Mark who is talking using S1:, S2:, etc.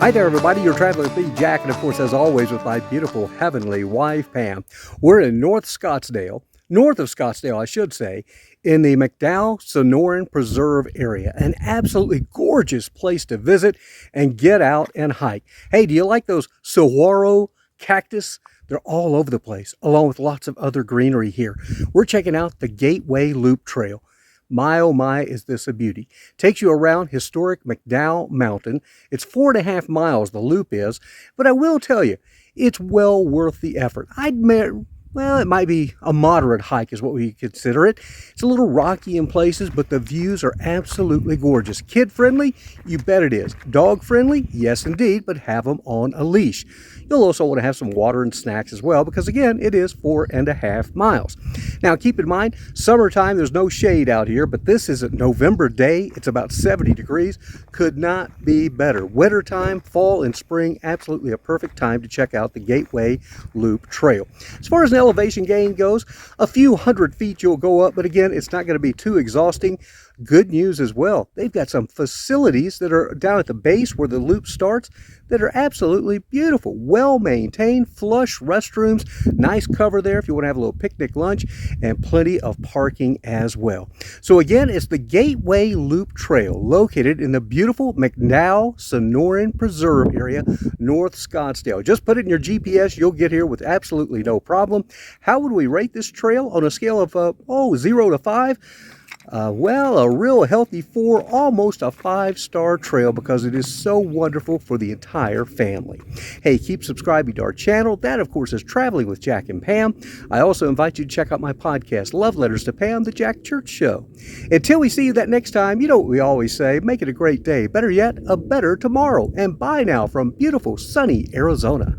S1: Hi there, everybody. You're traveling with me, Jack, and of course, as always, with my beautiful heavenly wife, Pam. We're in north of Scottsdale, I should say, in the McDowell Sonoran Preserve area. An absolutely gorgeous place to visit and get out and hike. Hey, do you like those saguaro cactus? They're all over the place, along with lots of other greenery here. We're checking out the Gateway Loop Trail. My, oh my, is this a beauty. Takes you around historic McDowell Mountain. It's 4.5 miles, the loop is, but I will tell you, it's well worth the effort. Well, it might be a moderate hike is what we consider it. It's a little rocky in places, but the views are absolutely gorgeous. Kid-friendly? You bet it is. Dog-friendly? Yes, indeed, but have them on a leash. You'll also want to have some water and snacks as well because, again, it is 4.5 miles. Now, keep in mind, summertime, there's no shade out here, but this is a November day. It's about 70 degrees. Could not be better. Wintertime, fall, and spring, absolutely a perfect time to check out the Gateway Loop Trail. As far as an elevation gain goes, a few hundred feet you'll go up, but again, it's not going to be too exhausting. Good news as well. They've got some facilities that are down at the base where the loop starts that are absolutely beautiful. Well maintained, flush restrooms, nice cover there if you want to have a little picnic lunch, and plenty of parking as well. So again, it's the Gateway Loop Trail located in the beautiful McDowell Sonoran Preserve area, North Scottsdale. Just put it in your GPS, you'll get here with absolutely no problem. How would we rate this trail on a scale of 0 to 5? Well, a real healthy 4, almost a 5-star trail because it is so wonderful for the entire family. Hey, keep subscribing to our channel. That, of course, is Traveling with Jack and Pam. I also invite you to check out my podcast, Love Letters to Pam, The Jack Church Show. Until we see you that next time, you know what we always say, make it a great day. Better yet, a better tomorrow. And bye now from beautiful, sunny Arizona.